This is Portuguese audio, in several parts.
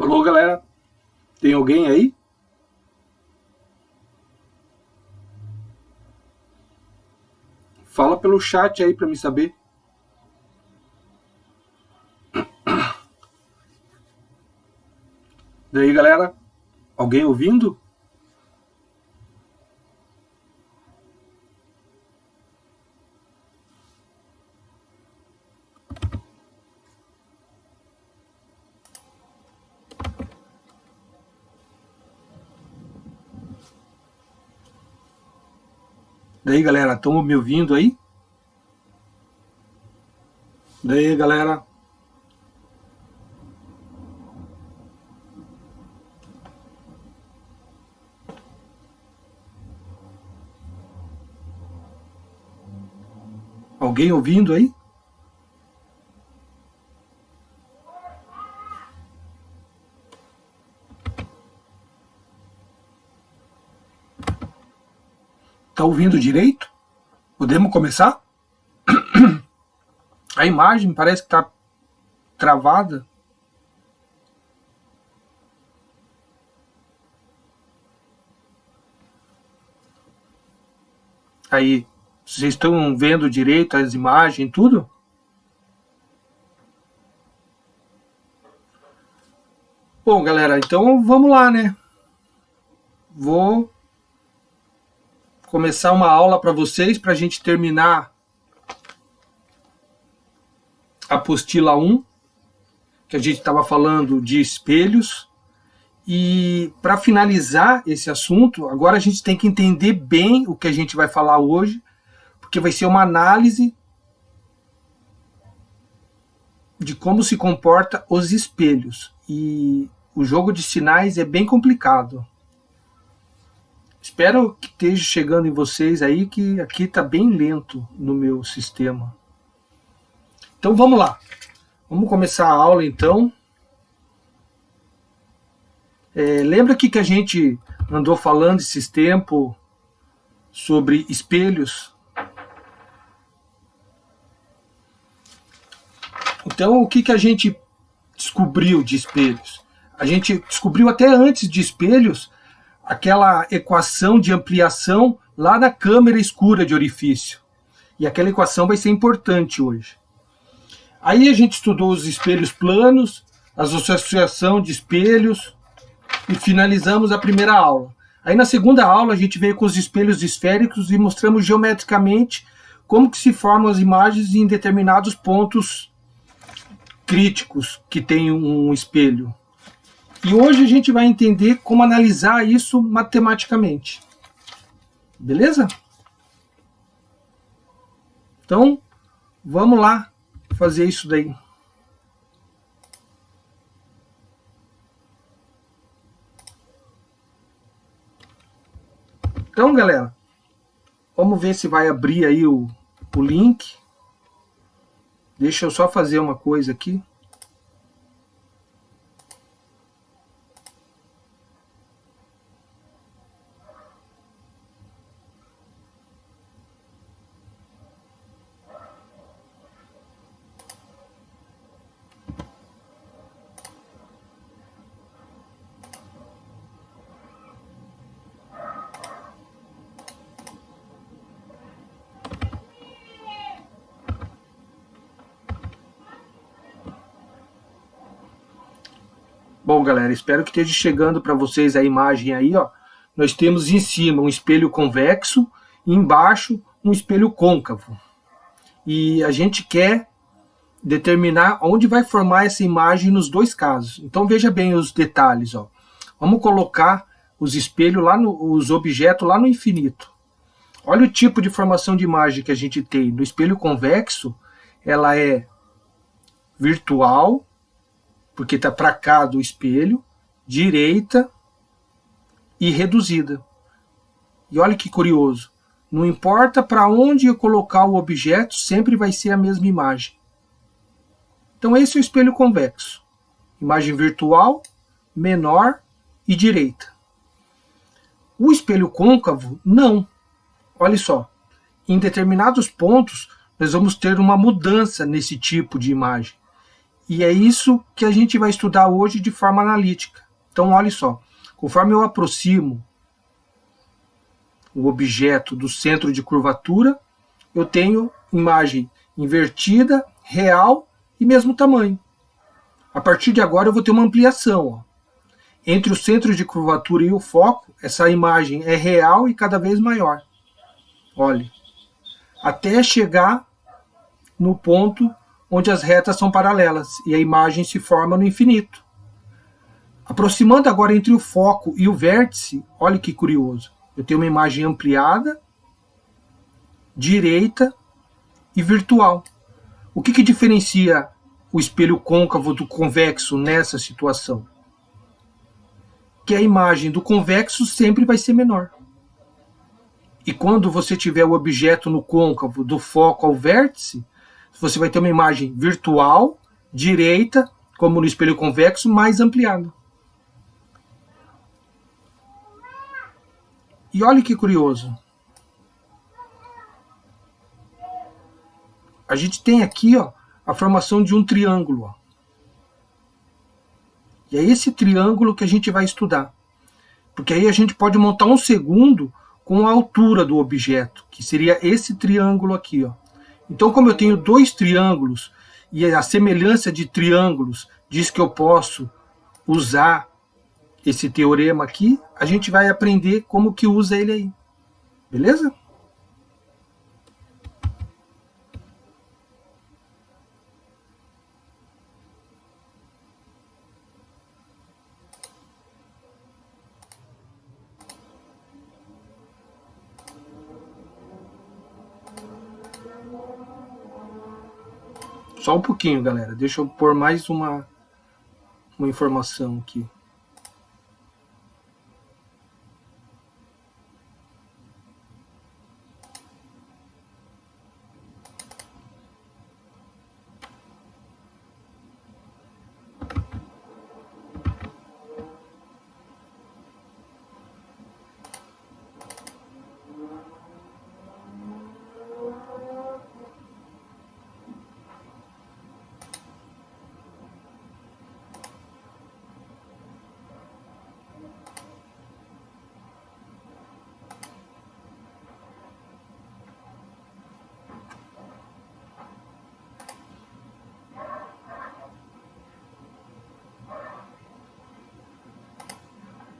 Alô, galera? Tem alguém aí? Fala pelo chat aí pra me saber. Daí, galera? Alguém ouvindo? Daí, galera, estão me ouvindo aí? Daí, galera? Alguém ouvindo aí? Tá ouvindo direito? Podemos começar? A imagem parece que tá travada. Aí, vocês estão vendo direito as imagens, tudo? Bom, galera, então vamos lá, né? Vou começar uma aula para vocês, para a gente terminar a apostila 1, que a gente estava falando de espelhos. E para finalizar esse assunto, agora a gente tem que entender bem o que a gente vai falar hoje, porque vai ser uma análise de como se comporta os espelhos. E o jogo de sinais é bem complicado. Espero que esteja chegando em vocês aí, que aqui está bem lento no meu sistema. Então vamos lá. Vamos começar a aula então. Lembra que a gente andou falando esses tempos sobre espelhos? Então o que a gente descobriu de espelhos? A gente descobriu até antes de espelhos aquela equação de ampliação lá na câmera escura de orifício. E aquela equação vai ser importante hoje. Aí a gente estudou os espelhos planos, a associação de espelhos e finalizamos a primeira aula. Aí na segunda aula a gente veio com os espelhos esféricos e mostramos geometricamente como que se formam as imagens em determinados pontos críticos que tem um espelho. E hoje a gente vai entender como analisar isso matematicamente. Beleza? Então, vamos lá fazer isso daí. Então, galera, vamos ver se vai abrir aí o link. Deixa eu só fazer uma coisa aqui. Bom, galera, espero que esteja chegando para vocês a imagem aí, ó. Nós temos em cima um espelho convexo e embaixo um espelho côncavo. E a gente quer determinar onde vai formar essa imagem nos dois casos. Então veja bem os detalhes, ó. Vamos colocar os espelhos lá os objetos lá no infinito. Olha o tipo de formação de imagem que a gente tem. No espelho convexo, ela é virtual, porque está para cá do espelho, direita e reduzida. E olha que curioso, não importa para onde eu colocar o objeto, sempre vai ser a mesma imagem. Então esse é o espelho convexo. Imagem virtual, menor e direita. O espelho côncavo, não. Olha só, em determinados pontos nós vamos ter uma mudança nesse tipo de imagem. E é isso que a gente vai estudar hoje de forma analítica. Então, olha só, conforme eu aproximo o objeto do centro de curvatura, eu tenho imagem invertida, real e mesmo tamanho. A partir de agora eu vou ter uma ampliação. Ó. Entre o centro de curvatura e o foco, essa imagem é real e cada vez maior. Olha, até chegar no ponto onde as retas são paralelas e a imagem se forma no infinito. Aproximando agora entre o foco e o vértice, olha que curioso. Eu tenho uma imagem ampliada, direita e virtual. O que diferencia o espelho côncavo do convexo nessa situação? Que a imagem do convexo sempre vai ser menor. E quando você tiver o objeto no côncavo do foco ao vértice, você vai ter uma imagem virtual, direita, como no espelho convexo, mais ampliada. E olha que curioso. A gente tem aqui ó, a formação de um triângulo. Ó. E é esse triângulo que a gente vai estudar. Porque aí a gente pode montar um segundo com a altura do objeto, que seria esse triângulo aqui. Ó. Então, como eu tenho dois triângulos, e a semelhança de triângulos diz que eu posso usar esse teorema aqui, a gente vai aprender como que usa ele aí. Beleza? Só um pouquinho, galera. Deixa eu pôr mais uma informação aqui.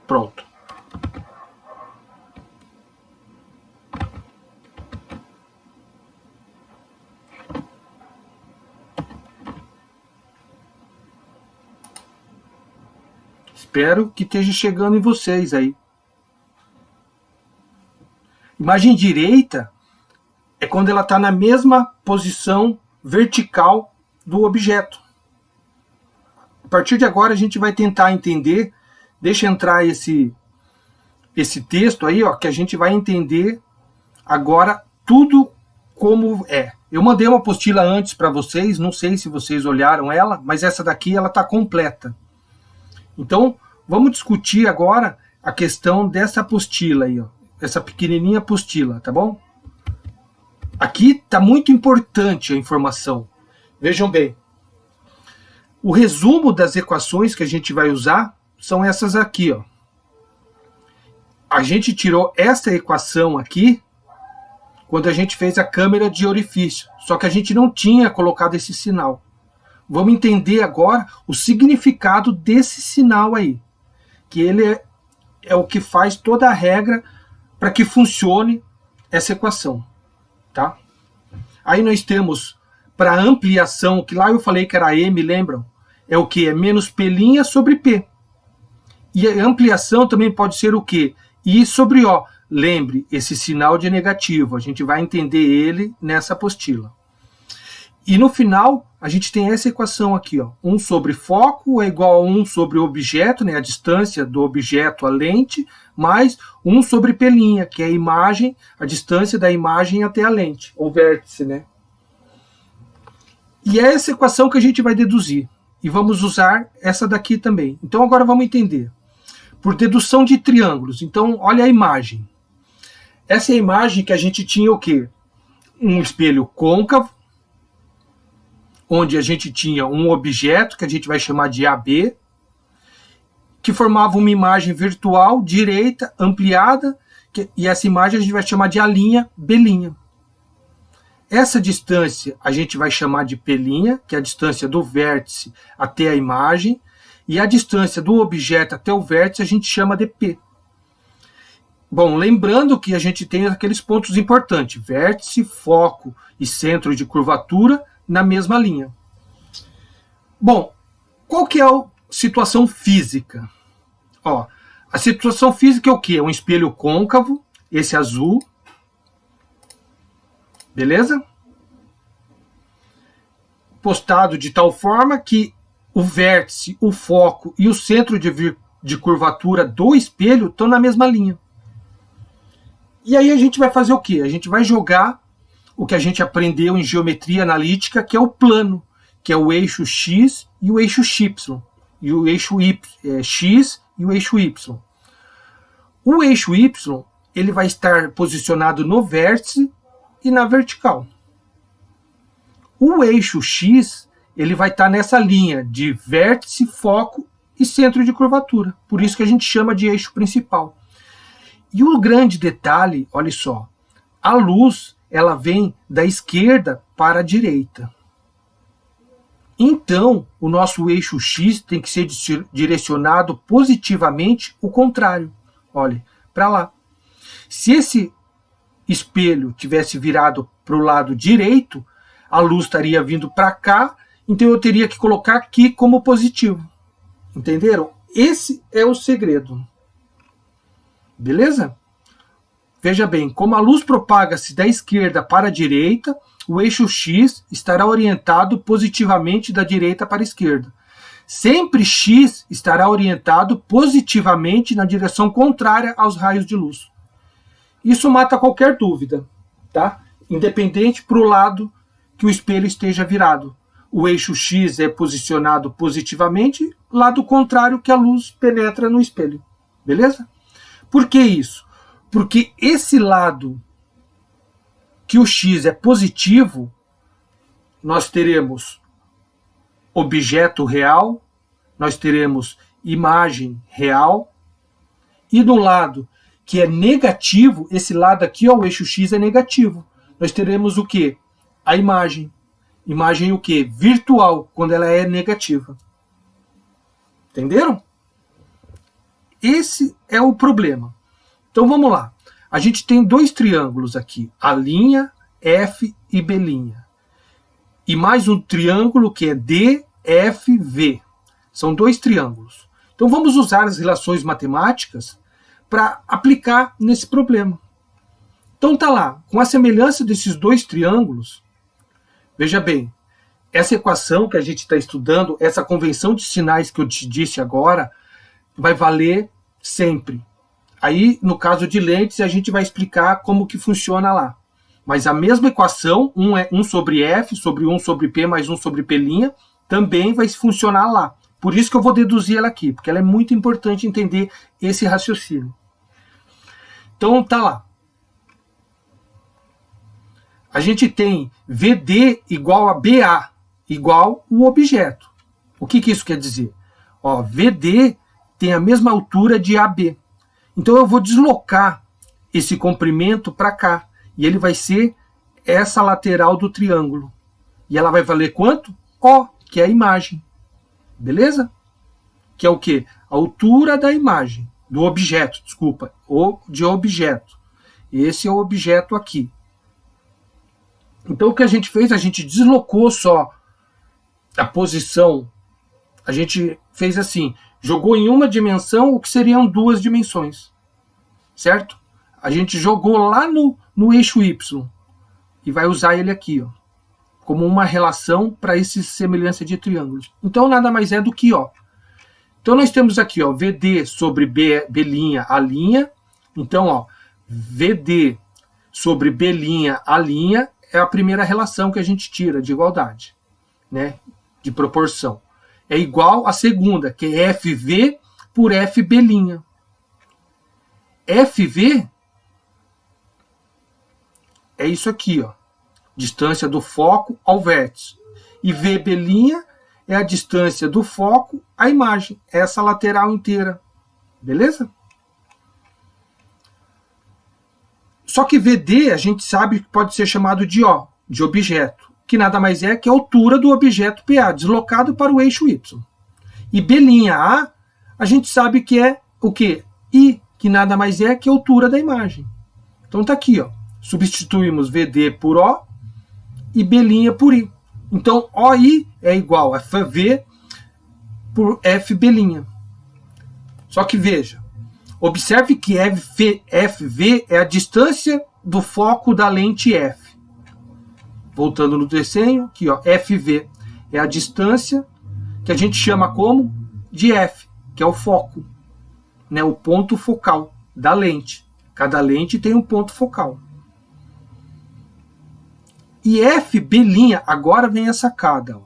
Pronto. Espero que esteja chegando em vocês aí. Imagem direita é quando ela está na mesma posição vertical do objeto. A partir de agora a gente vai tentar entender, deixa entrar esse texto aí, ó, que a gente vai entender agora tudo como é. Eu mandei uma apostila antes para vocês, não sei se vocês olharam ela, mas essa daqui ela está completa. Então, vamos discutir agora a questão dessa apostila aí, ó, essa pequenininha apostila, tá bom? Aqui está muito importante a informação. Vejam bem, o resumo das equações que a gente vai usar são essas aqui, ó. A gente tirou essa equação aqui quando a gente fez a câmera de orifício, só que a gente não tinha colocado esse sinal. Vamos entender agora o significado desse sinal aí, que ele é o que faz toda a regra para que funcione essa equação, tá? Aí nós temos para ampliação, que lá eu falei que era M, lembram? É o que? É menos P' sobre P. E a ampliação também pode ser o quê? I sobre O. Lembre, esse sinal de negativo, a gente vai entender ele nessa apostila. E no final, a gente tem essa equação aqui, ó. 1 sobre foco é igual a 1 sobre o objeto, né, a distância do objeto à lente, mais 1 sobre P', que é a imagem, a distância da imagem até a lente, ou vértice, né? E é essa equação que a gente vai deduzir. E vamos usar essa daqui também. Então agora vamos entender. Por dedução de triângulos. Então, olha a imagem. Essa é a imagem que a gente tinha o quê? Um espelho côncavo, onde a gente tinha um objeto, que a gente vai chamar de AB, que formava uma imagem virtual, direita, ampliada, e essa imagem a gente vai chamar de A', B'. Essa distância a gente vai chamar de P', que é a distância do vértice até a imagem, e a distância do objeto até o vértice a gente chama de P. Bom, lembrando que a gente tem aqueles pontos importantes, vértice, foco e centro de curvatura na mesma linha. Bom, qual que é a situação física? Ó, a situação física é o quê? É um espelho côncavo, esse azul, beleza? Postado de tal forma que o vértice, o foco e o centro de curvatura do espelho estão na mesma linha. E aí a gente vai fazer o quê? A gente vai jogar o que a gente aprendeu em geometria analítica, que é o plano, que é o eixo X e o eixo Y, e o eixo X e o eixo Y. O eixo Y ele vai estar posicionado no vértice e na vertical. O eixo X ele vai estar nessa linha de vértice, foco e centro de curvatura. Por isso que a gente chama de eixo principal. E o grande detalhe, olha só, a luz ela vem da esquerda para a direita. Então, o nosso eixo X tem que ser direcionado positivamente o contrário. Olha, para lá. Se esse espelho tivesse virado para o lado direito, a luz estaria vindo para cá, então eu teria que colocar aqui como positivo. Entenderam? Esse é o segredo. Beleza? Veja bem, como a luz propaga-se da esquerda para a direita, o eixo X estará orientado positivamente da direita para a esquerda. Sempre X estará orientado positivamente na direção contrária aos raios de luz. Isso mata qualquer dúvida, tá? Independente para o lado que o espelho esteja virado. O eixo X é posicionado positivamente, lado contrário que a luz penetra no espelho. Beleza? Por que isso? Porque esse lado que o X é positivo, nós teremos objeto real, nós teremos imagem real, e no lado que é negativo, esse lado aqui, ó, o eixo X é negativo. Nós teremos o quê? A imagem. Imagem o quê? Virtual, quando ela é negativa. Entenderam? Esse é o problema. Então vamos lá. A gente tem dois triângulos aqui, A', F e B'. E mais um triângulo que é D, F, V. São dois triângulos. Então vamos usar as relações matemáticas para aplicar nesse problema. Então tá lá, com a semelhança desses dois triângulos, veja bem, essa equação que a gente está estudando, essa convenção de sinais que eu te disse agora, vai valer sempre. Aí, no caso de lentes, a gente vai explicar como que funciona lá. Mas a mesma equação, 1 sobre F, sobre 1 sobre P, mais 1 sobre P', também vai funcionar lá. Por isso que eu vou deduzir ela aqui, porque ela é muito importante entender esse raciocínio. Então, tá lá. A gente tem VD igual a BA, igual o objeto. O que isso quer dizer? Ó, VD tem a mesma altura de AB. Então eu vou deslocar esse comprimento para cá. E ele vai ser essa lateral do triângulo. E ela vai valer quanto? O, que é a imagem. Beleza? Que é o quê? A altura da imagem. Do objeto, desculpa. O de objeto. Esse é o objeto aqui. Então o que a gente fez? A gente deslocou só a posição. A gente fez assim. Jogou em uma dimensão o que seriam duas dimensões. Certo? A gente jogou lá no eixo Y. E vai usar ele aqui, ó, como uma relação para essa semelhança de triângulos. Então nada mais é do que, ó. Então nós temos aqui, ó, VD sobre B', A'. Então, ó, VD sobre B', A' é a primeira relação que a gente tira de igualdade, né? De proporção. É igual à segunda, que é FV por FB'. FV é isso aqui, ó, distância do foco ao vértice. E VB' é a distância do foco à imagem, essa lateral inteira. Beleza? Só que VD a gente sabe que pode ser chamado de O, de objeto, que nada mais é que a altura do objeto PA, deslocado para o eixo Y. E B'A, a gente sabe que é o quê? I, que nada mais é que a altura da imagem. Então tá aqui, ó. Substituímos VD por O e B'A por I. Então OI é igual a FV por FB'. Só que veja, observe que FV é a distância do foco da lente F. Voltando no desenho, aqui ó, FV é a distância que a gente chama como de F, que é o foco, né, o ponto focal da lente. Cada lente tem um ponto focal. E FB', agora vem a sacada. Ó.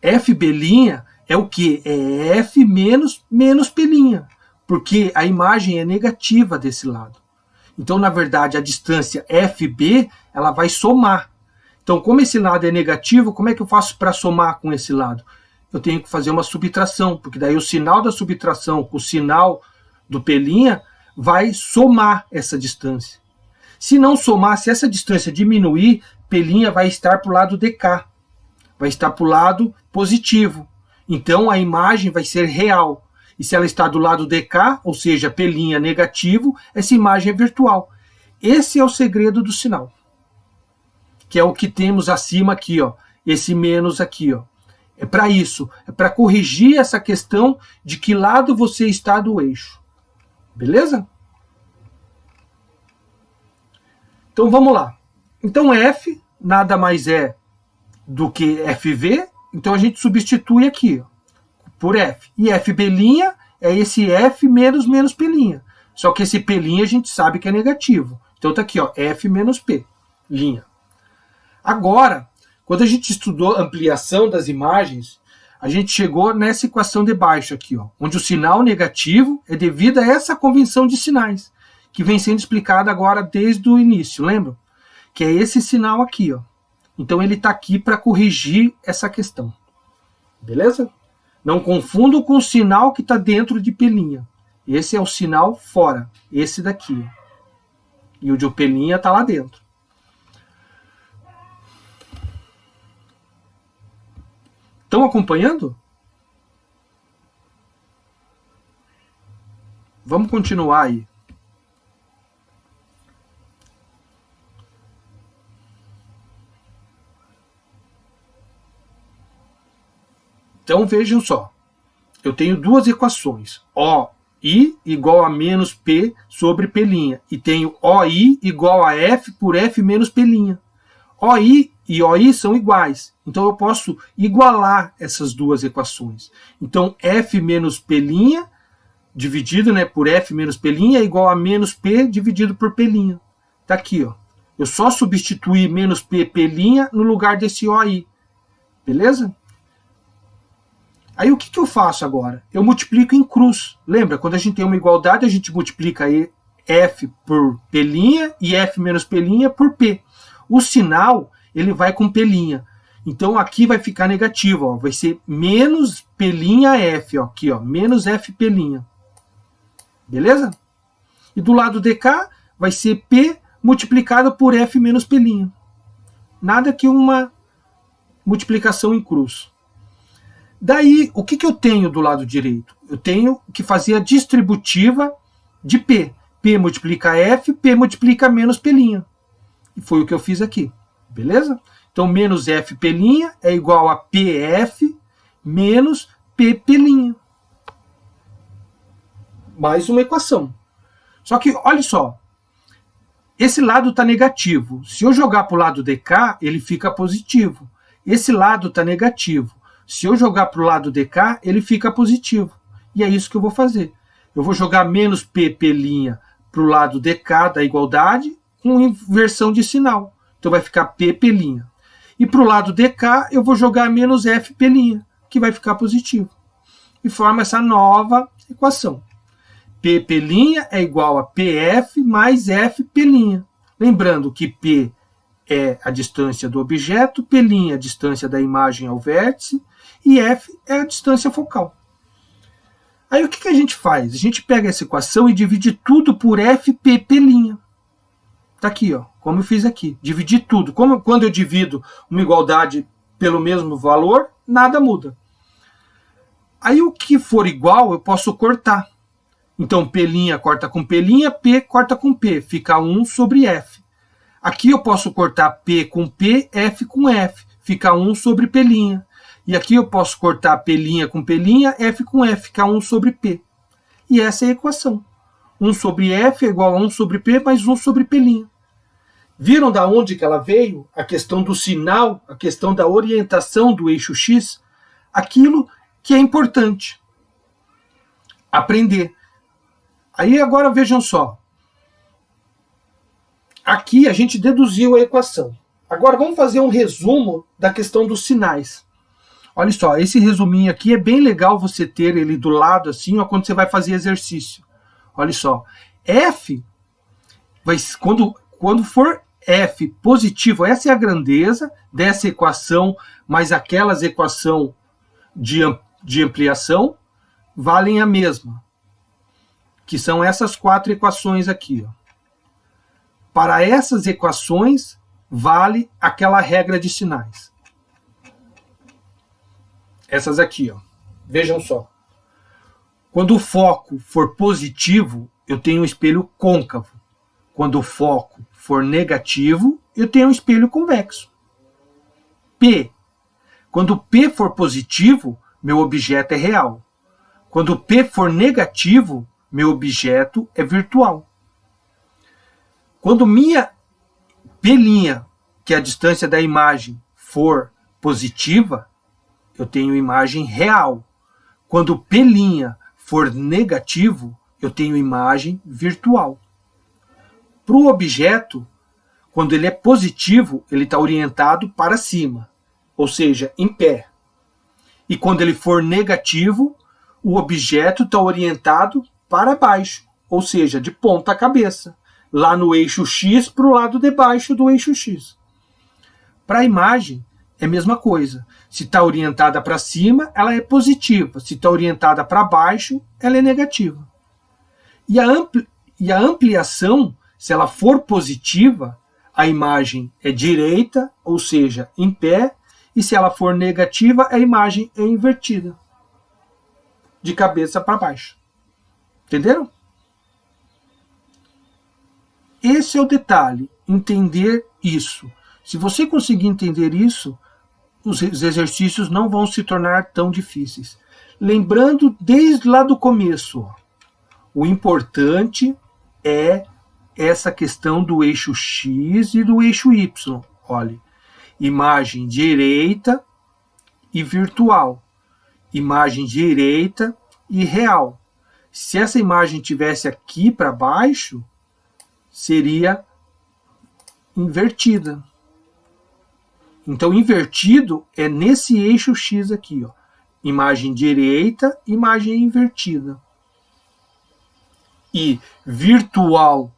FB' é o que? É F menos P', porque a imagem é negativa desse lado. Então, na verdade, a distância FB ela vai somar. Então, como esse lado é negativo, como é que eu faço para somar com esse lado? Eu tenho que fazer uma subtração, porque daí o sinal da subtração com o sinal do P' vai somar essa distância. Se não somar, se essa distância diminuir, P' vai estar para o lado DK, vai estar para o lado positivo. Então a imagem vai ser real. E se ela está do lado DK, ou seja, P' negativo, essa imagem é virtual. Esse é o segredo do sinal, que é o que temos acima aqui, ó, esse menos aqui, ó. É para isso, é para corrigir essa questão de que lado você está do eixo. Beleza? Então vamos lá. Então F nada mais é do que FV, então a gente substitui aqui ó, por F. E FB' é esse F menos P'. Só que esse P' a gente sabe que é negativo. Então tá aqui, ó, F menos P'. Agora, quando a gente estudou ampliação das imagens, a gente chegou nessa equação de baixo aqui, ó, onde o sinal negativo é devido a essa convenção de sinais, que vem sendo explicada agora desde o início, lembram? Que é esse sinal aqui, ó. Então ele está aqui para corrigir essa questão. Beleza? Não confundo com o sinal que está dentro de P'. Esse é o sinal fora, esse daqui. Ó. E o de P' está lá dentro. Estão acompanhando? Vamos continuar aí. Então vejam só, eu tenho duas equações, OI igual a menos P sobre P', e tenho OI igual a F por F menos P'. OI e OI são iguais, então eu posso igualar essas duas equações. Então F menos P' dividido por F menos P' é igual a menos P dividido por P'. Está aqui, ó. Eu só substituí menos P' no lugar desse OI, beleza? Aí o que eu faço agora? Eu multiplico em cruz. Lembra, quando a gente tem uma igualdade, a gente multiplica F por P' e F menos P' por P. O sinal, ele vai com P'. Então aqui vai ficar negativo, ó, vai ser menos P'F, ó, aqui, ó, menos F'P'. Beleza? E do lado de cá vai ser P multiplicado por F menos P'. Nada que uma multiplicação em cruz. Daí, o que eu tenho do lado direito? Eu tenho que fazer a distributiva de P. P multiplica F, P multiplica menos P'. E foi o que eu fiz aqui. Beleza? Então, menos F'P' é igual a PF menos P'P'. Mais uma equação. Só que, olha só. Esse lado está negativo. Se eu jogar para o lado de cá, ele fica positivo. Esse lado está negativo. Se eu jogar para o lado de cá, ele fica positivo. E é isso que eu vou fazer. Eu vou jogar menos P'P' para o lado de cá da igualdade com inversão de sinal. Então vai ficar P'P'. E para o lado de cá, eu vou jogar menos F'P', que vai ficar positivo. E forma essa nova equação. P'P' é igual a PF mais F'P'. Lembrando que P é a distância do objeto, P' a distância da imagem ao vértice, e F é a distância focal. Aí o que a gente faz? A gente pega essa equação e divide tudo por FP, P'. Está aqui, ó, como eu fiz aqui. Dividir tudo. Quando eu divido uma igualdade pelo mesmo valor, nada muda. Aí o que for igual, eu posso cortar. Então, P' corta com P', P corta com P. Fica 1 sobre F. Aqui eu posso cortar P com P, F com F. Fica 1 sobre P'. E aqui eu posso cortar P' com P', F com F. Fica 1 sobre P. E essa é a equação. 1 sobre F é igual a 1 sobre P mais 1 sobre P'. Viram da onde que ela veio? A questão do sinal, a questão da orientação do eixo X? Aquilo que é importante aprender. Aí agora vejam só. Aqui a gente deduziu a equação. Agora vamos fazer um resumo da questão dos sinais. Olha só, esse resuminho aqui é bem legal você ter ele do lado assim, ó, quando você vai fazer exercício. Olha só, F, quando for F positivo, essa é a grandeza dessa equação, mais aquelas equações de ampliação, valem a mesma. Que são essas 4 equações aqui, ó. Para essas equações, vale aquela regra de sinais. Essas aqui, ó. Vejam só. Quando o foco for positivo, eu tenho um espelho côncavo. Quando o foco for negativo, eu tenho um espelho convexo. P. Quando P for positivo, meu objeto é real. Quando P for negativo, meu objeto é virtual. Quando minha P', que é a distância da imagem, for positiva, eu tenho imagem real. Quando P' for negativo, eu tenho imagem virtual. Para o objeto, quando ele é positivo, ele está orientado para cima, ou seja, em pé. E quando ele for negativo, o objeto está orientado para baixo, ou seja, de ponta cabeça, lá no eixo X para o lado de baixo do eixo X. Para a imagem, é a mesma coisa. Se está orientada para cima, ela é positiva. Se está orientada para baixo, ela é negativa. E a ampliação, se ela for positiva, a imagem é direita, ou seja, em pé, e se ela for negativa, a imagem é invertida, de cabeça para baixo. Entenderam? Esse é o detalhe, entender isso. Se você conseguir entender isso, os exercícios não vão se tornar tão difíceis. Lembrando desde lá do começo, ó, o importante é essa questão do eixo X e do eixo Y. Olha, imagem direita e virtual. Imagem direita e real. Se essa imagem tivesse aqui para baixo, seria invertida. Então, invertido é nesse eixo X aqui, ó. Imagem direita, imagem invertida. E virtual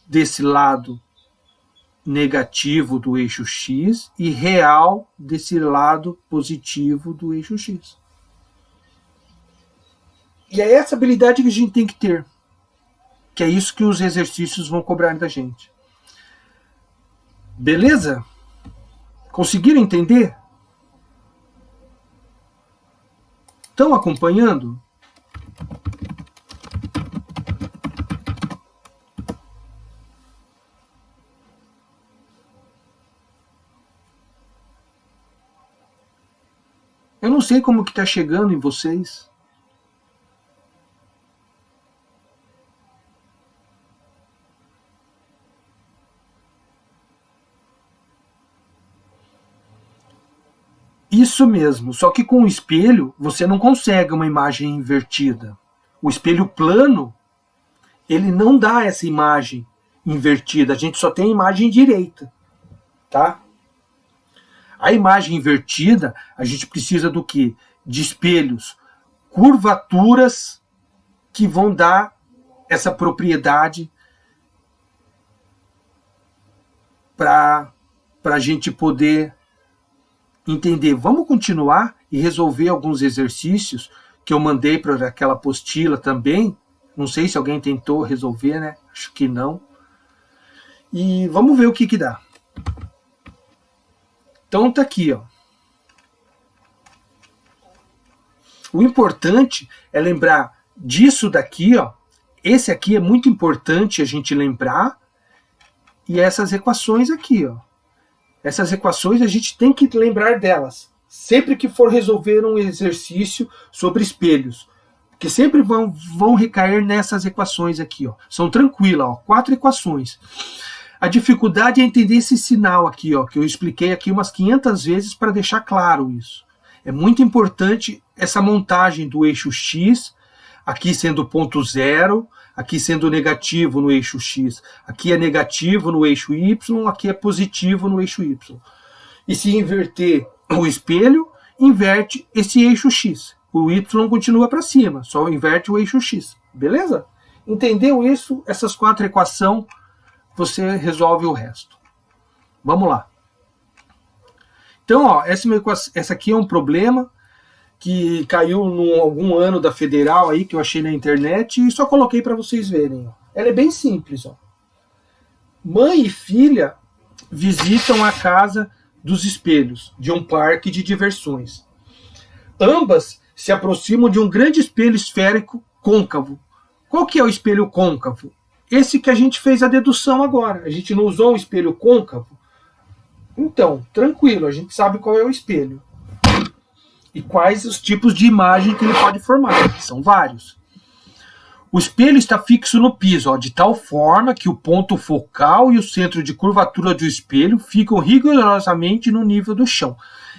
desse lado negativo do eixo X e real desse lado positivo do eixo X. E é essa habilidade que a gente tem que ter. Que é isso que os exercícios vão cobrar da gente. Beleza? Conseguiram entender? Estão acompanhando? Eu não sei como que está chegando em vocês. Isso mesmo, só que com o espelho você não consegue uma imagem invertida. O espelho plano, ele não dá essa imagem invertida, a gente só tem a imagem direita, tá? A imagem invertida, a gente precisa do quê? De espelhos, curvaturas que vão dar essa propriedade para para a gente poder entender. Vamos continuar e resolver alguns exercícios que eu mandei para aquela apostila também. Não sei se alguém tentou resolver, né? Acho que não. E vamos ver o que dá. Então tá aqui, ó. O importante é lembrar disso daqui, ó. Esse aqui é muito importante a gente lembrar. E essas equações aqui, ó. Essas equações a gente tem que lembrar delas sempre que for resolver um exercício sobre espelhos, porque sempre vão recair nessas equações aqui, ó. São tranquilas, ó, 4 equações. A dificuldade é entender esse sinal aqui, ó, que eu expliquei aqui umas 500 vezes para deixar claro isso. É muito importante essa montagem do eixo X, aqui sendo ponto zero, aqui sendo negativo no eixo X, aqui é negativo no eixo Y, aqui é positivo no eixo Y. E se inverter o espelho, inverte esse eixo X. O Y continua para cima, só inverte o eixo X. Beleza? Entendeu isso? Essas 4 equações, você resolve o resto. Vamos lá. Então, ó, essa aqui é um problema que caiu em algum ano da Federal aí, que eu achei na internet, e só coloquei para vocês verem. Ó. Ela é bem simples. Ó. Mãe e filha visitam a casa dos espelhos, de um parque de diversões. Ambas se aproximam de um grande espelho esférico côncavo. Qual que é o espelho côncavo? Esse que a gente fez a dedução agora. A gente não usou um espelho côncavo? Então, tranquilo, a gente sabe qual é o espelho. E quais os tipos de imagem que ele pode formar, que são vários. O espelho está fixo no piso, ó, de tal forma que o ponto focal e o centro de curvatura do espelho ficam rigorosamente no nível do chão.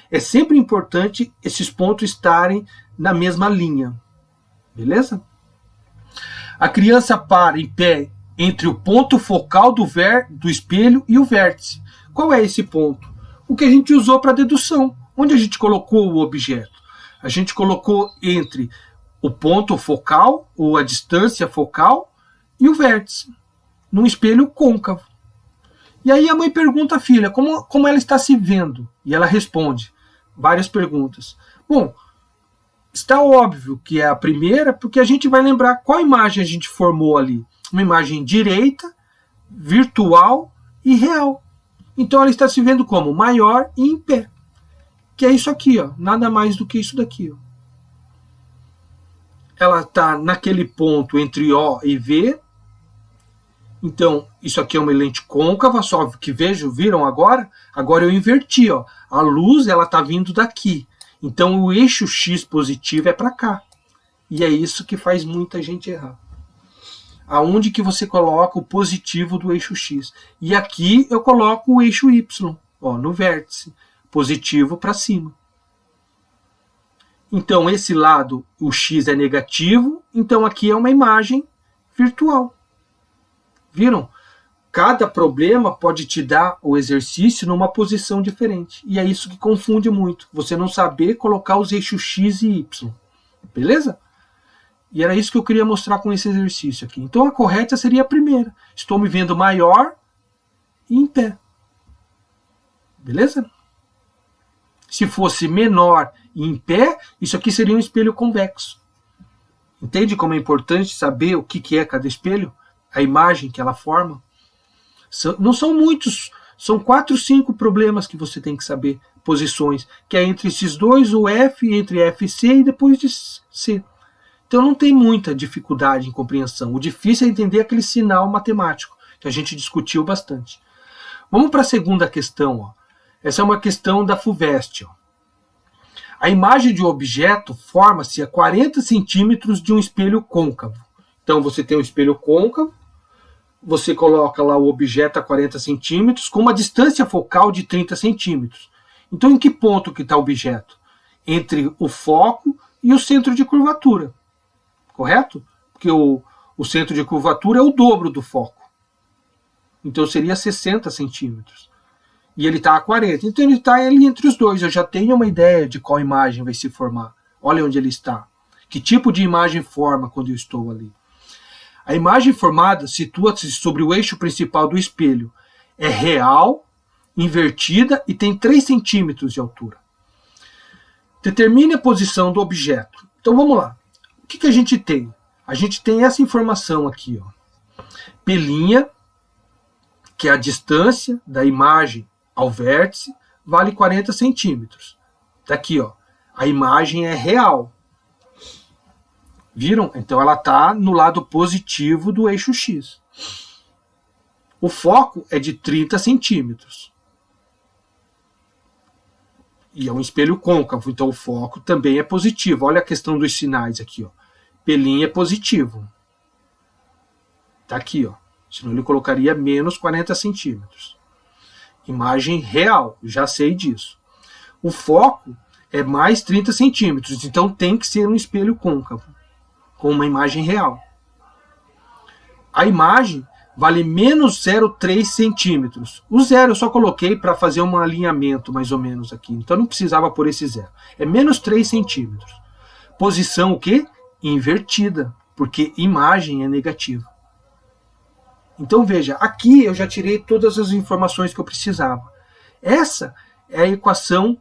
É sempre importante esses pontos estarem na mesma linha. Beleza? A criança para em pé entre o ponto focal do espelho e o vértice. Qual é esse ponto? O que a gente usou para dedução. Onde a gente colocou o objeto? A gente colocou entre o ponto focal, ou a distância focal, e o vértice, num espelho côncavo. E aí a mãe pergunta à filha como ela está se vendo. E ela responde várias perguntas. Bom, está óbvio que é a primeira, porque a gente vai lembrar qual imagem a gente formou ali. Uma imagem direita, virtual e real. Então ela está se vendo como maior e em pé. Que é isso aqui, ó, nada mais do que isso daqui. Ó. Ela está naquele ponto entre O e V. Então, isso aqui é uma lente côncava, só que viram agora? Agora eu inverti. Ó. A luz está vindo daqui. Então, o eixo X positivo é para cá. E é isso que faz muita gente errar. Aonde que você coloca o positivo do eixo X? E aqui eu coloco o eixo Y, ó, no vértice. Positivo para cima. Então, esse lado, o X é negativo, então aqui é uma imagem virtual. Viram? Cada problema pode te dar o exercício numa posição diferente. E é isso que confunde muito. Você não saber colocar os eixos X e Y. Beleza? E era isso que eu queria mostrar com esse exercício aqui. Então, a correta seria a primeira. Estou me vendo maior e em pé. Beleza? Se fosse menor e em pé, isso aqui seria um espelho convexo. Entende como é importante saber o que é cada espelho? A imagem que ela forma? Não são muitos, são 4, 5 problemas que você tem que saber, posições, que é entre esses dois, o F, entre F e C e depois de C. Então não tem muita dificuldade em compreensão. O difícil é entender aquele sinal matemático, que a gente discutiu bastante. Vamos para a segunda questão, ó. Essa é uma questão da FUVEST. Ó. A imagem de um objeto forma-se a 40 centímetros de um espelho côncavo. Então você tem um espelho côncavo, você coloca lá o objeto a 40 centímetros com uma distância focal de 30 centímetros. Então em que ponto que está o objeto? Entre o foco e o centro de curvatura. Correto? Porque o centro de curvatura é o dobro do foco. Então seria 60 centímetros. E ele está a 40. Então ele está ali entre os dois. Eu já tenho uma ideia de qual imagem vai se formar. Olha onde ele está. Que tipo de imagem forma quando eu estou ali. A imagem formada situa-se sobre o eixo principal do espelho. É real, invertida e tem 3 centímetros de altura. Determine a posição do objeto. Então vamos lá. O que a gente tem? A gente tem essa informação aqui, ó. P', que é a distância da imagem ao vértice, vale 40 centímetros. Tá aqui, ó. A imagem é real. Viram? Então ela está no lado positivo do eixo X. O foco é de 30 centímetros. E é um espelho côncavo, então o foco também é positivo. Olha a questão dos sinais aqui, ó. P' é positivo. Tá aqui, ó. Senão ele colocaria menos 40 centímetros. Imagem real, já sei disso. O foco é mais 30 centímetros, então tem que ser um espelho côncavo, com uma imagem real. A imagem vale menos 0,3 centímetros. O zero eu só coloquei para fazer um alinhamento, mais ou menos, aqui. Então não precisava pôr esse zero. É menos 3 centímetros. Posição o quê? Invertida, porque imagem é negativa. Então veja, aqui eu já tirei todas as informações que eu precisava. Essa é a equação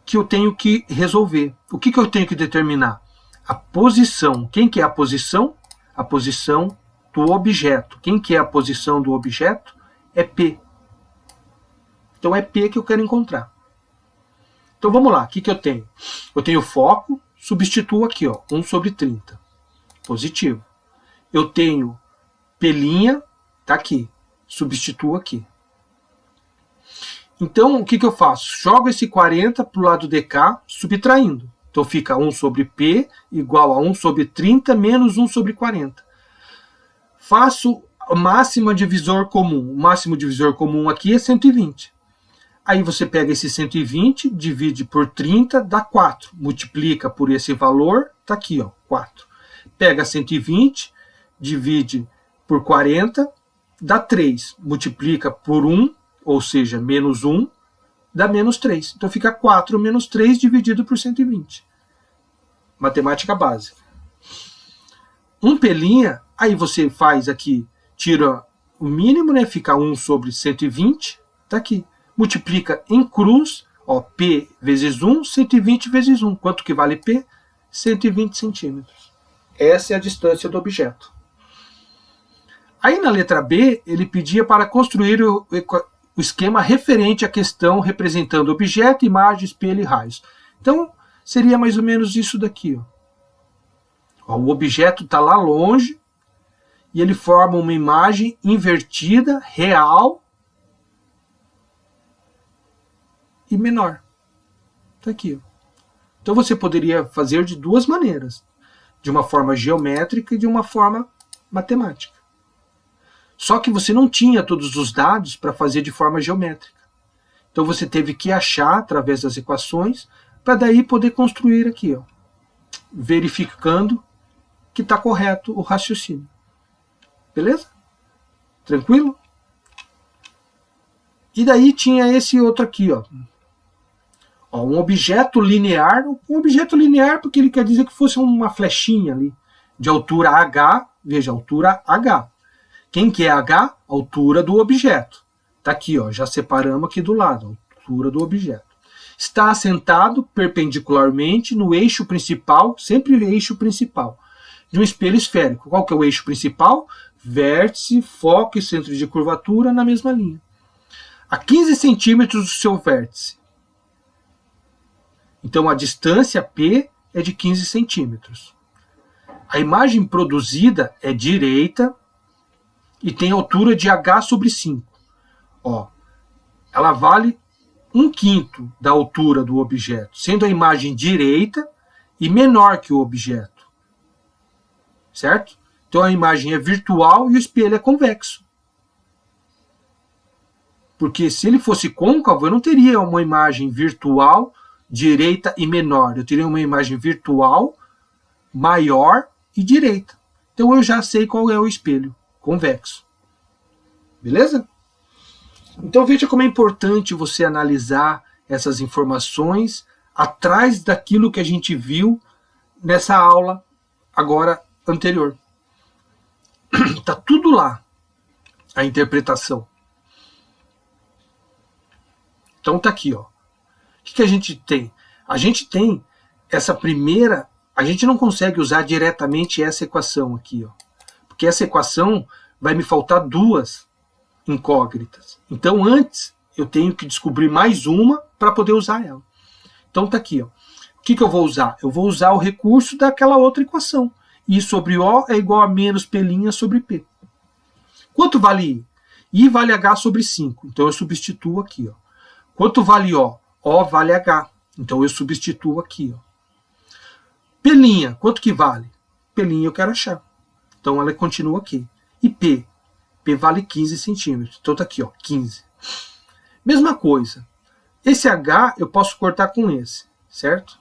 que eu tenho que resolver. O que eu tenho que determinar? A posição. Quem que é a posição? A posição do objeto. Quem que é a posição do objeto? É P. Então é P que eu quero encontrar. Então vamos lá, o que eu tenho? Eu tenho foco, substituo aqui, ó, 1 sobre 30. Positivo. Eu tenho P', tá aqui. Substituo aqui. Então, o que eu faço? Jogo esse 40 para o lado de cá, subtraindo. Então fica 1 sobre P igual a 1 sobre 30 menos 1 sobre 40. Faço a máxima divisor comum. O máximo divisor comum aqui é 120. Aí você pega esse 120, divide por 30, dá 4. Multiplica por esse valor, tá aqui, ó, 4. Pega 120, divide por 40, dá 3. Multiplica por 1, ou seja, menos 1, dá menos 3. Então fica 4 menos 3 dividido por 120. Matemática básica. Um P', aí você faz aqui, tira o mínimo, né? Fica 1 sobre 120, tá aqui. Multiplica em cruz, ó, P vezes 1, 120 vezes 1. Quanto que vale P? 120 centímetros. Essa é a distância do objeto. Aí na letra B, ele pedia para construir o esquema referente à questão representando objeto, imagem, espelho e raios. Então, seria mais ou menos isso daqui. Ó. O objeto está lá longe e ele forma uma imagem invertida, real e menor. Está aqui. Ó. Então, você poderia fazer de duas maneiras. De uma forma geométrica e de uma forma matemática. Só que você não tinha todos os dados para fazer de forma geométrica. Então você teve que achar através das equações para daí poder construir aqui, ó, verificando que está correto o raciocínio. Beleza? Tranquilo? E daí tinha esse outro aqui, ó. Ó, um objeto linear porque ele quer dizer que fosse uma flechinha ali, de altura H, veja, altura H. Quem que é H? Altura do objeto. Está aqui, ó, já separamos aqui do lado, altura do objeto. Está assentado perpendicularmente no eixo principal, sempre o eixo principal, de um espelho esférico. Qual que é o eixo principal? Vértice, foco e centro de curvatura na mesma linha. A 15 centímetros do seu vértice. Então a distância P é de 15 centímetros. A imagem produzida é direita, e tem altura de H sobre 5. Ó, ela vale 1/5 da altura do objeto, sendo a imagem direita e menor que o objeto. Certo? Então a imagem é virtual e o espelho é convexo. Porque se ele fosse côncavo, eu não teria uma imagem virtual, direita e menor. Eu teria uma imagem virtual, maior e direita. Então eu já sei qual é o espelho. Convexo. Beleza? Então veja como é importante você analisar essas informações atrás daquilo que a gente viu nessa aula agora anterior. Está tudo lá, a interpretação. Então tá aqui, ó. O que a gente tem? A gente tem essa primeira, a gente não consegue usar diretamente essa equação aqui, ó. Porque essa equação vai me faltar duas incógnitas. Então antes eu tenho que descobrir mais uma para poder usar ela. Então tá aqui, ó. O que eu vou usar? Eu vou usar o recurso daquela outra equação. I sobre O é igual a menos P' sobre P. Quanto vale I? I vale H sobre 5. Então eu substituo aqui, ó. Quanto vale O? O vale H. Então eu substituo aqui, ó. P', quanto que vale? P' eu quero achar. Então ela continua aqui. E P? P vale 15 centímetros. Então tá aqui, ó, 15. Mesma coisa. Esse H eu posso cortar com esse, certo?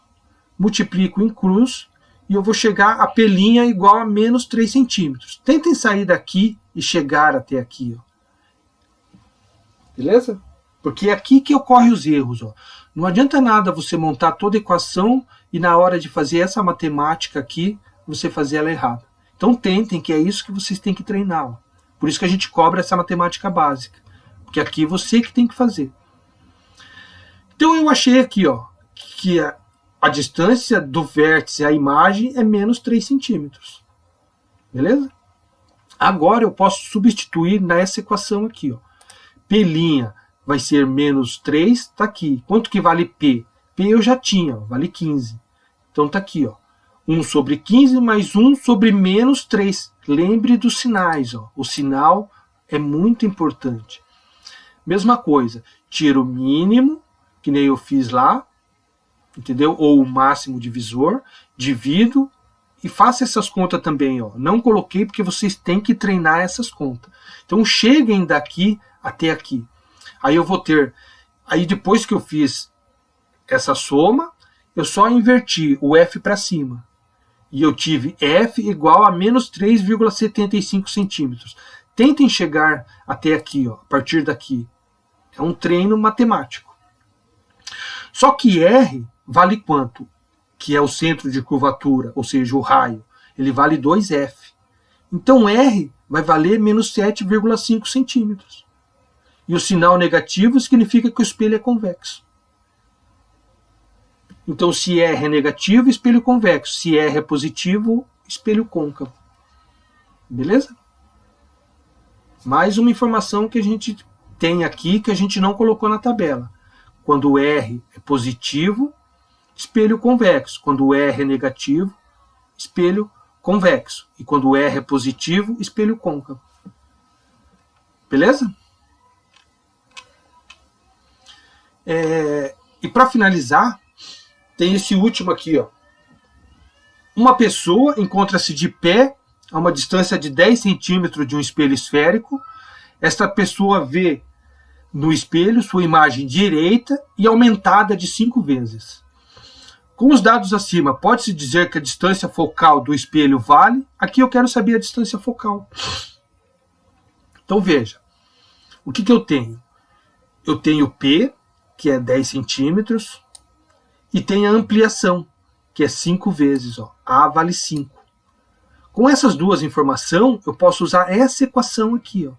Multiplico em cruz e eu vou chegar a P' igual a menos 3 centímetros. Tentem sair daqui e chegar até aqui, ó. Beleza? Porque é aqui que ocorrem os erros, ó. Não adianta nada você montar toda a equação e na hora de fazer essa matemática aqui, você fazer ela errada. Então tentem, que é isso que vocês têm que treinar, ó. Por isso que a gente cobra essa matemática básica. Porque aqui é você que tem que fazer. Então eu achei aqui, ó, que a distância do vértice à imagem é menos 3 centímetros. Beleza? Agora eu posso substituir nessa equação aqui, ó. P' vai ser menos 3, tá aqui. Quanto que vale P? P eu já tinha, ó, vale 15. Então tá aqui, ó. 1 sobre 15 mais 1 sobre menos 3. Lembre dos sinais, ó. O sinal é muito importante. Mesma coisa, tiro o mínimo, que nem eu fiz lá, entendeu? Ou o máximo divisor, divido e faço essas contas também, ó. Não coloquei porque vocês têm que treinar essas contas. Então cheguem daqui até aqui. Aí eu vou ter, aí depois que eu fiz essa soma, eu só inverti o F para cima. E eu tive F igual a menos 3,75 centímetros. Tentem chegar até aqui, ó, a partir daqui. É um treino matemático. Só que R vale quanto? Que é o centro de curvatura, ou seja, o raio. Ele vale 2F. Então R vai valer menos 7,5 centímetros. E o sinal negativo significa que o espelho é convexo. Então, se R é negativo, espelho convexo. Se R é positivo, espelho côncavo. Beleza? Mais uma informação que a gente tem aqui que a gente não colocou na tabela. Quando R é positivo, espelho convexo. Quando R é negativo, espelho convexo. E quando R é positivo, espelho côncavo. Beleza? E para finalizar, tem esse último aqui, ó. Uma pessoa encontra-se de pé a uma distância de 10 centímetros de um espelho esférico. Esta pessoa vê no espelho sua imagem direita e aumentada de 5 vezes. Com os dados acima, pode-se dizer que a distância focal do espelho vale? Aqui eu quero saber a distância focal. Então veja, o que eu tenho? Eu tenho P, que é 10 centímetros, e tem a ampliação, que é 5 vezes. Ó. A vale 5. Com essas duas informações, eu posso usar essa equação aqui. Ó.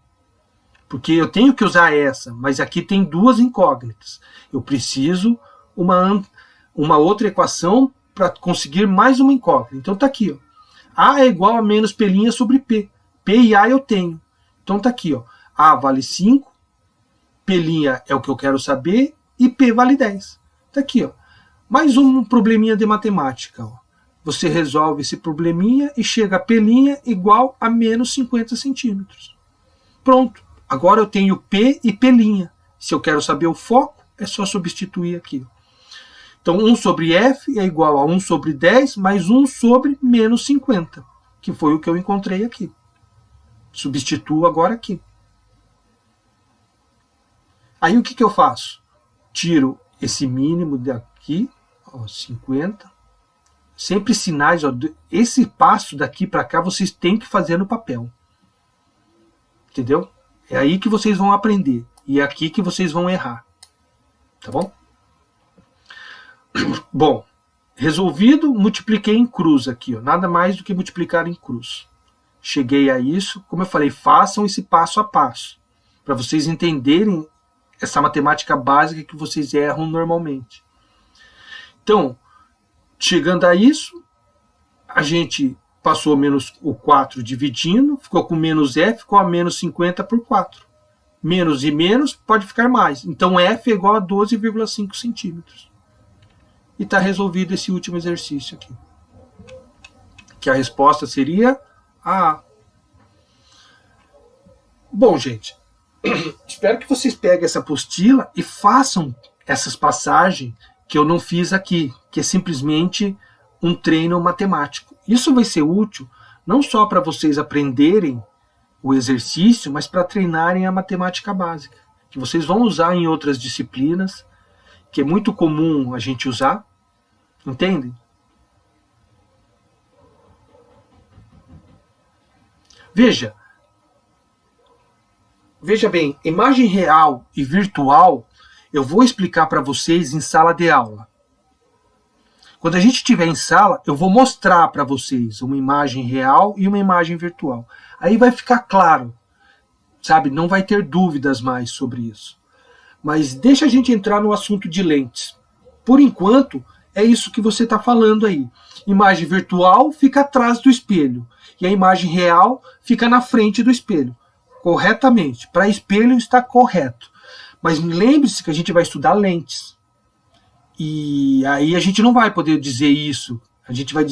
Porque eu tenho que usar essa, mas aqui tem duas incógnitas. Eu preciso uma outra equação para conseguir mais uma incógnita. Então está aqui. Ó. A é igual a menos P' sobre P. P e A eu tenho. Então está aqui. Ó. A vale 5, P' é o que eu quero saber, e P vale 10. Está aqui. Ó. Mais um probleminha de matemática. Ó. Você resolve esse probleminha e chega a P' igual a menos 50 centímetros. Pronto. Agora eu tenho P e P'. Se eu quero saber o foco, é só substituir aqui. Então 1 sobre F é igual a 1 sobre 10 mais 1 sobre menos 50, que foi o que eu encontrei aqui. Substituo agora aqui. Aí o que eu faço? Tiro esse mínimo daqui, ó, 50. Sempre sinais, ó, esse passo daqui para cá vocês têm que fazer no papel. Entendeu? É aí que vocês vão aprender. E é aqui que vocês vão errar. Tá bom? Bom, resolvido, multipliquei em cruz aqui. Ó, nada mais do que multiplicar em cruz. Cheguei a isso. Como eu falei, façam esse passo a passo. Para vocês entenderem essa matemática básica que vocês erram normalmente. Então, chegando a isso, a gente passou menos o 4 dividindo, ficou com menos F, ficou a menos 50 por 4. Menos e menos pode ficar mais. Então, F é igual a 12,5 centímetros. E está resolvido esse último exercício aqui. Que a resposta seria a. Bom, gente, espero que vocês peguem essa apostila e façam essas passagens que eu não fiz aqui, que é simplesmente um treino matemático. Isso vai ser útil não só para vocês aprenderem o exercício, mas para treinarem a matemática básica, que vocês vão usar em outras disciplinas, que é muito comum a gente usar, entendem? Veja bem, imagem real e virtual eu vou explicar para vocês em sala de aula. Quando a gente estiver em sala, eu vou mostrar para vocês uma imagem real e uma imagem virtual. Aí vai ficar claro, sabe? Não vai ter dúvidas mais sobre isso. Mas deixa a gente entrar no assunto de lentes. Por enquanto, é isso que você está falando aí. Imagem virtual fica atrás do espelho e a imagem real fica na frente do espelho. Corretamente. Para espelho está correto. Mas lembre-se que a gente vai estudar lentes. E aí a gente não vai poder dizer isso. A gente vai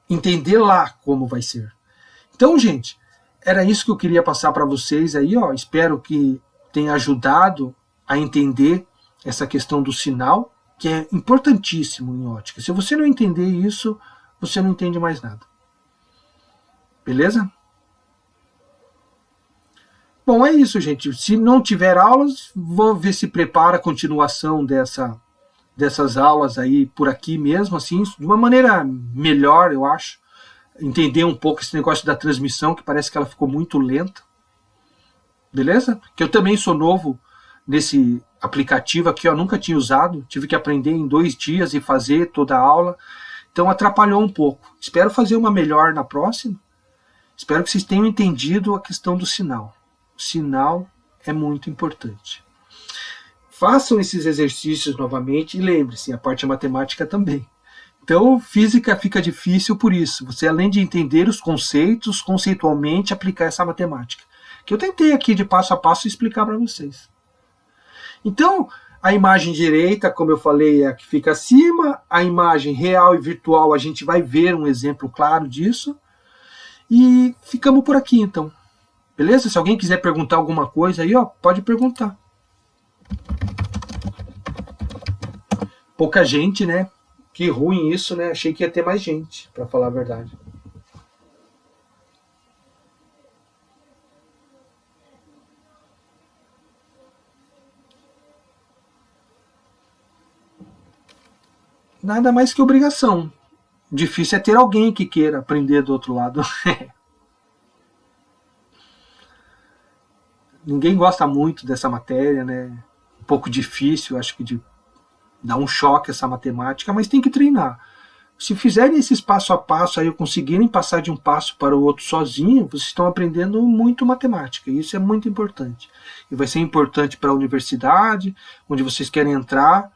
entender lá como vai ser. Então, gente, era isso que eu queria passar para vocês aí, ó. Espero que tenha ajudado a entender essa questão do sinal, que é importantíssimo em ótica. Se você não entender isso, você não entende mais nada. Beleza? Bom, é isso, gente. Se não tiver aulas, vou ver se prepara a continuação dessas aulas aí por aqui mesmo, assim, de uma maneira melhor, eu acho. Entender um pouco esse negócio da transmissão, que parece que ela ficou muito lenta. Beleza? Que eu também sou novo nesse aplicativo aqui, eu nunca tinha usado, tive que aprender em 2 dias e fazer toda a aula, então atrapalhou um pouco. Espero fazer uma melhor na próxima. Espero que vocês tenham entendido a questão do sinal. O sinal é muito importante. Façam esses exercícios novamente e lembre-se, a parte matemática também. Então, física fica difícil por isso. Você, além de entender os conceitos, conceitualmente aplicar essa matemática. Que eu tentei aqui de passo a passo explicar para vocês. Então, a imagem direita, como eu falei, é a que fica acima. A imagem real e virtual, a gente vai ver um exemplo claro disso. E ficamos por aqui, então. Beleza? Se alguém quiser perguntar alguma coisa aí, ó, pode perguntar. Pouca gente, né? Que ruim isso, né? Achei que ia ter mais gente, para falar a verdade. Nada mais que obrigação. Difícil é ter alguém que queira aprender do outro lado. Ninguém gosta muito dessa matéria, né? Um pouco difícil, acho que de dar um choque essa matemática, mas tem que treinar. Se fizerem esses passo a passo, aí conseguirem passar de um passo para o outro sozinho, vocês estão aprendendo muito matemática. E isso é muito importante. E vai ser importante para a universidade, onde vocês querem entrar.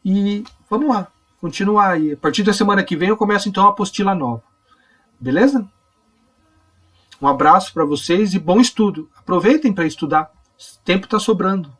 E vamos lá, continuar aí. A partir da semana que vem eu começo então a apostila nova. Beleza? Um abraço para vocês e bom estudo. Aproveitem para estudar. O tempo está sobrando.